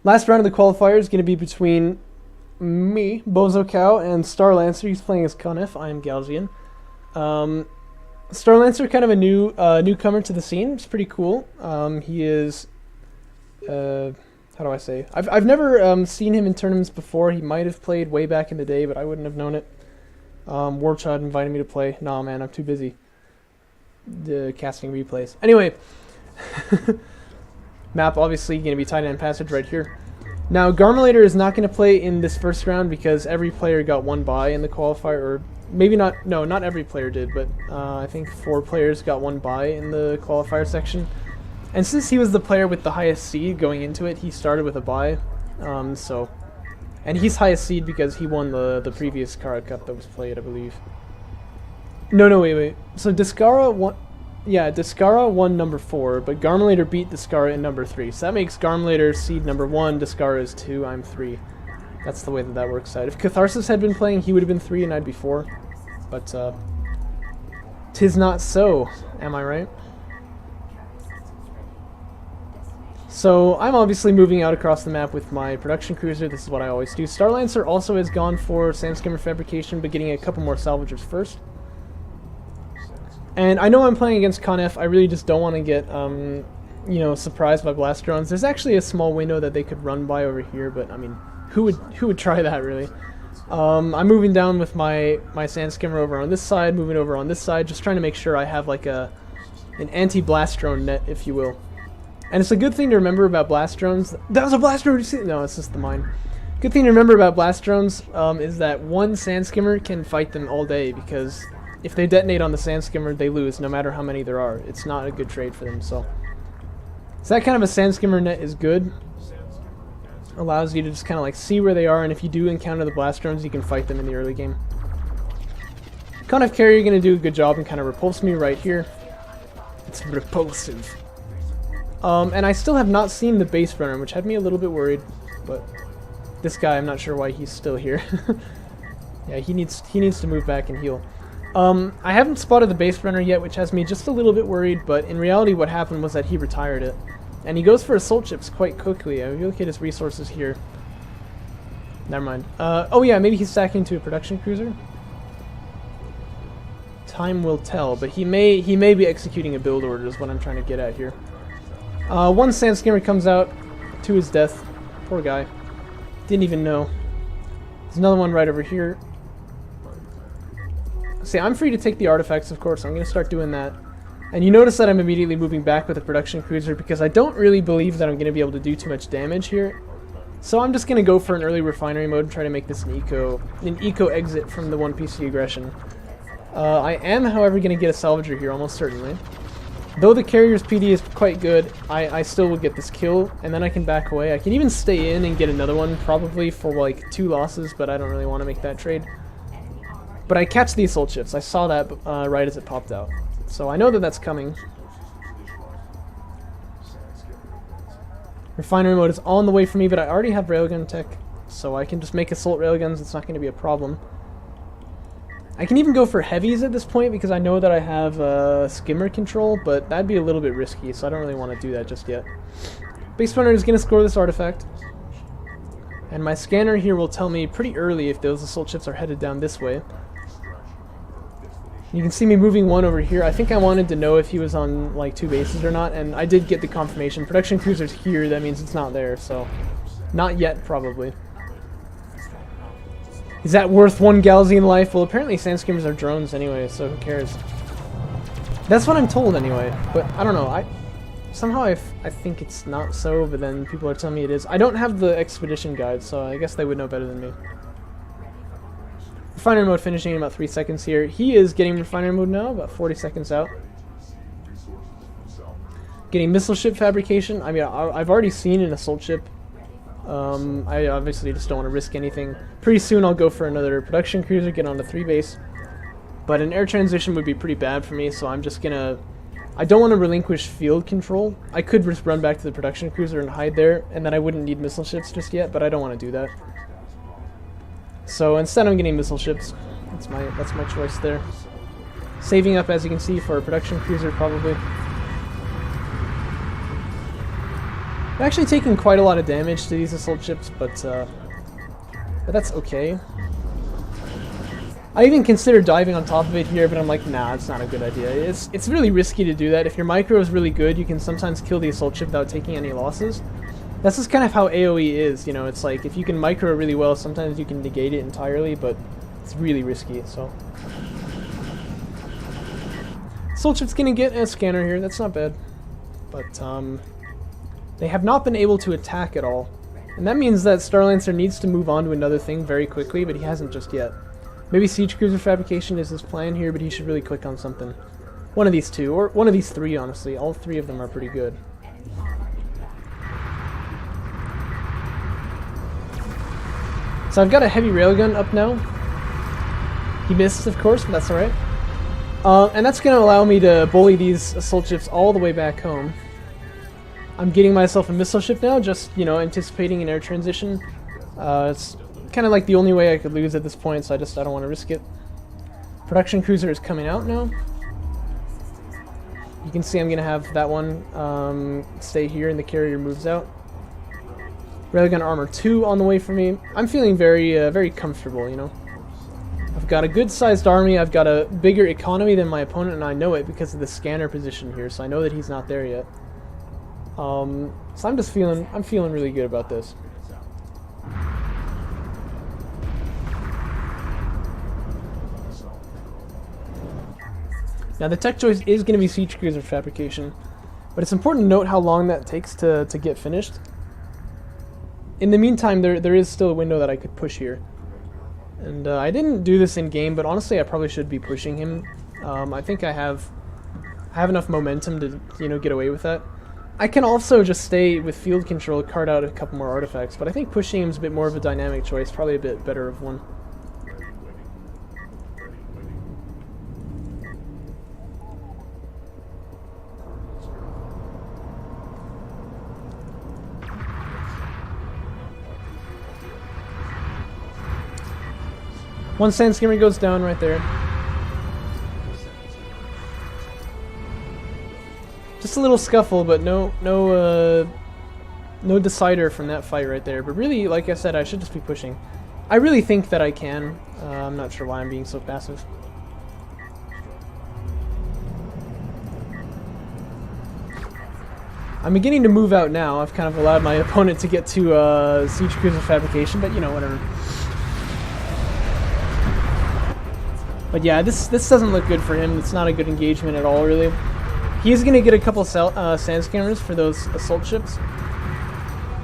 Last round of the qualifier is going to be between me, Bozocow, and StarLancer. He's playing as Conif. I am Galzian. StarLancer, kind of a newcomer to the scene. It's pretty cool. He is, how do I say? I've never seen him in tournaments before. He might have played way back in the day, but I wouldn't have known it. Warchild invited me to play. Nah, man, I'm too busy. Casting replays. Anyway, map obviously going to be tight end passage right here. Now, Garmilator is not going to play in this first round because every player got one bye in the qualifier, or maybe not. No, not every player did, but I think 4 players got one bye in the qualifier section. And since he was the player with the highest seed going into it, he started with a bye. And he's highest seed because he won the previous Kharak Cup that was played, I believe. No, wait. So Discara won. Yeah, Discara won number 4, but Garmilator beat Discara in number 3. So that makes Garmilator seed number 1, Discara is 2, I'm 3. That's the way that works out. If Catharsis had been playing, he would have been 3 and I'd be 4. But, 'tis not so, am I right? So, I'm obviously moving out across the map with my production cruiser. This is what I always do. StarLancer also has gone for Sandskimmer fabrication, but getting a couple more salvagers first. And I know I'm playing against Conf. I really just don't want to get, you know, surprised by blast drones. There's actually a small window that they could run by over here, but I mean, who would try that really? I'm moving down with my Sandskimmer over on this side, moving over on this side, just trying to make sure I have like an anti-blast drone net, if you will. And it's a good thing to remember about blast drones. That was a blast drone! No, it's just the mine. Good thing to remember about blast drones is that one Sandskimmer can fight them all day, because if they detonate on the Sandskimmer, they lose, no matter how many there are. It's not a good trade for them, so that kind of a Sandskimmer net is good. Allows you to just kind of like see where they are, and if you do encounter the blast drones, you can fight them in the early game. Conf carrier going to do a good job and kind of repulse me right here. It's repulsive. And I still have not seen the base runner, which had me a little bit worried, but this guy, I'm not sure why he's still here. Yeah, he needs to move back and heal. I haven't spotted the base runner yet, which has me just a little bit worried, but in reality what happened was that he retired it. And he goes for assault ships quite quickly. If you look at his resources here. Never mind. Oh yeah, maybe he's stacking to a production cruiser? Time will tell, but he may be executing a build order is what I'm trying to get at here. One Sandskimmer comes out to his death. Poor guy. Didn't even know. There's another one right over here. See, I'm free to take the artifacts, of course. I'm going to start doing that. And you notice that I'm immediately moving back with a production cruiser because I don't really believe that I'm going to be able to do too much damage here. So I'm just going to go for an early refinery mode and try to make this an eco exit from the 1 PC aggression. I am, however, going to get a salvager here, almost certainly. Though the carrier's PD is quite good, I still will get this kill, and then I can back away. I can even stay in and get another one, probably for like 2 losses, but I don't really want to make that trade. But I catch the assault ships. I saw that right as it popped out. So I know that that's coming. Refinery mode is on the way for me, but I already have railgun tech, so I can just make assault railguns. It's not going to be a problem. I can even go for heavies at this point because I know that I have skimmer control, but that'd be a little bit risky, so I don't really want to do that just yet. Base runner is going to score this artifact. And my scanner here will tell me pretty early if those assault ships are headed down this way. You can see me moving one over here. I think I wanted to know if he was on like 2 bases or not, and I did get the confirmation. Production cruiser's here, that means it's not there, so not yet probably. Is that worth 1 Galzian life? Well, apparently Sandskimmers are drones anyway, so who cares? That's what I'm told anyway, but I don't know. Somehow I think it's not so, but then people are telling me it is. I don't have the expedition guide, so I guess they would know better than me. Refinery mode finishing in about 3 seconds here. He is getting refinery mode now, about 40 seconds out. Getting missile ship fabrication. I mean, I've already seen an assault ship. I obviously just don't want to risk anything. Pretty soon I'll go for another production cruiser, get onto 3 base. But an air transition would be pretty bad for me, so I'm just gonna... I don't want to relinquish field control. I could just run back to the production cruiser and hide there, and then I wouldn't need missile ships just yet, but I don't want to do that. So instead I'm getting missile ships. That's my choice there. Saving up, as you can see, for a production cruiser probably. I'm actually taking quite a lot of damage to these assault ships, but that's okay. I even considered diving on top of it here, but I'm like, nah, it's not a good idea. It's really risky to do that. If your micro is really good, you can sometimes kill the assault ship without taking any losses. That's just kind of how AoE is, you know, it's like, if you can micro really well, sometimes you can negate it entirely, but it's really risky, so. Assault ship's gonna get a scanner here, that's not bad. But, they have not been able to attack at all. And that means that StarLancer needs to move on to another thing very quickly, but he hasn't just yet. Maybe Siege Cruiser Fabrication is his plan here, but he should really click on something. One of these two, or one of these three, honestly. All three of them are pretty good. So I've got a heavy railgun up now. He missed, of course, but that's alright. And that's going to allow me to bully these assault ships all the way back home. I'm getting myself a missile ship now, just, you know, anticipating an air transition. It's kind of like the only way I could lose at this point, so I don't want to risk it. Production cruiser is coming out now. You can see I'm going to have that one stay here and the carrier moves out. Railgun armor 2 on the way for me. I'm feeling very, very comfortable, you know. I've got a good-sized army, I've got a bigger economy than my opponent, and I know it because of the scanner position here, so I know that he's not there yet. So I'm feeling really good about this. Now the tech choice is going to be Siege Cruiser Fabrication, but it's important to note how long that takes to get finished. In the meantime, there is still a window that I could push here. And I didn't do this in game, but honestly I probably should be pushing him. I think I have enough momentum to, you know, get away with that. I can also just stay with field control, card out a couple more artifacts, but I think pushing him is a bit more of a dynamic choice, probably a bit better of one. One sand skimmer goes down right there. Just a little scuffle, but no decider from that fight right there. But really, like I said, I should just be pushing. I really think that I can. I'm not sure why I'm being so passive. I'm beginning to move out now. I've kind of allowed my opponent to get to Siege Cruiser Fabrication, but you know, whatever. But yeah, this doesn't look good for him. It's not a good engagement at all, really. He's going to get a couple sand skimmers for those assault ships.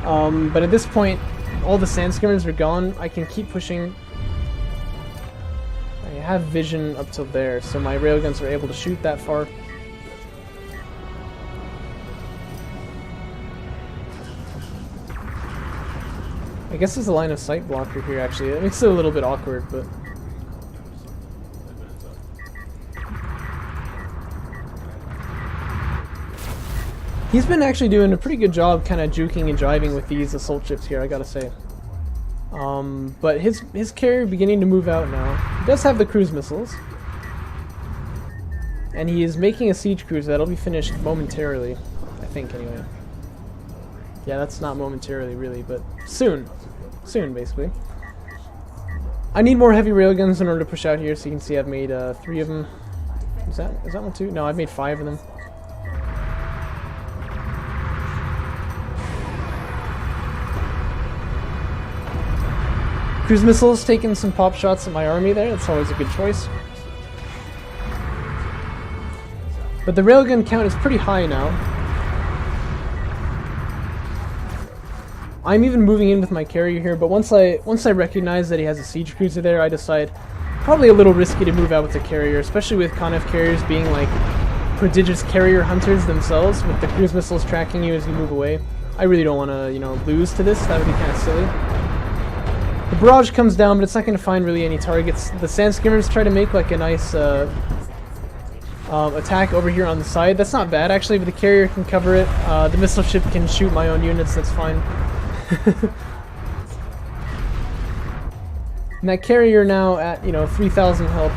But at this point, all the sand skimmers are gone. I can keep pushing. I have vision up till there, so my railguns are able to shoot that far. I guess there's a line of sight blocker here, actually. It makes it a little bit awkward, but... He's been actually doing a pretty good job kind of juking and driving with these assault ships here, I gotta say. But his carrier beginning to move out now. He does have the cruise missiles. And he is making a siege cruiser that'll be finished momentarily, I think, anyway. Yeah, that's not momentarily, really, but soon. Soon, basically. I need more heavy railguns in order to push out here, so you can see I've made 3 of them. Is that one too? No, I've made 5 of them. Cruise missiles taking some pop shots at my army there. That's always a good choice. But the railgun count is pretty high now. I'm even moving in with my carrier here, but once I recognize that he has a siege cruiser there, I decide probably a little risky to move out with the carrier, especially with Conf carriers being like prodigious carrier hunters themselves, with the cruise missiles tracking you as you move away. I really don't want to, you know, lose to this. That would be kind of silly. The barrage comes down, but it's not going to find really any targets. The sand skimmers try to make like a nice attack over here on the side. That's not bad, actually, but the carrier can cover it. The missile ship can shoot my own units, that's fine. And that carrier now at, you know, 3,000 health.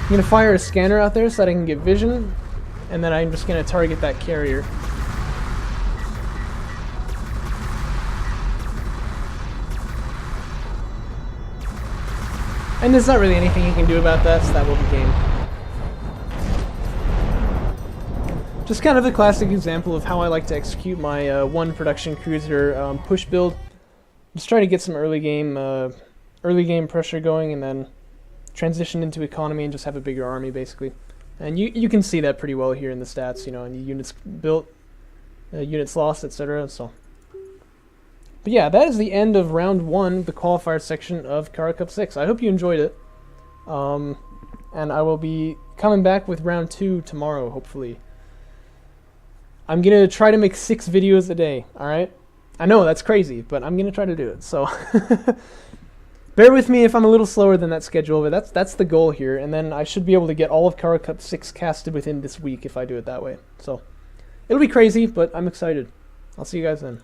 I'm going to fire a scanner out there so that I can get vision. and then I'm just going to target that carrier. And there's not really anything you can do about that, so that will be game. Just kind of a classic example of how I like to execute my one production cruiser push build. Just try to get some early game pressure going, and then transition into economy and just have a bigger army, basically. And you can see that pretty well here in the stats, you know, and the units built, units lost, etc. So, but yeah, that is the end of round 1, the qualifier section of Kharak Cup 6. I hope you enjoyed it, and I will be coming back with round 2 tomorrow, hopefully. I'm gonna try to make 6 videos a day. All right, I know that's crazy, but I'm gonna try to do it. So. Bear with me if I'm a little slower than that schedule, but that's the goal here, and then I should be able to get all of Kharak Cup 6 casted within this week if I do it that way. So, it'll be crazy, but I'm excited. I'll see you guys then.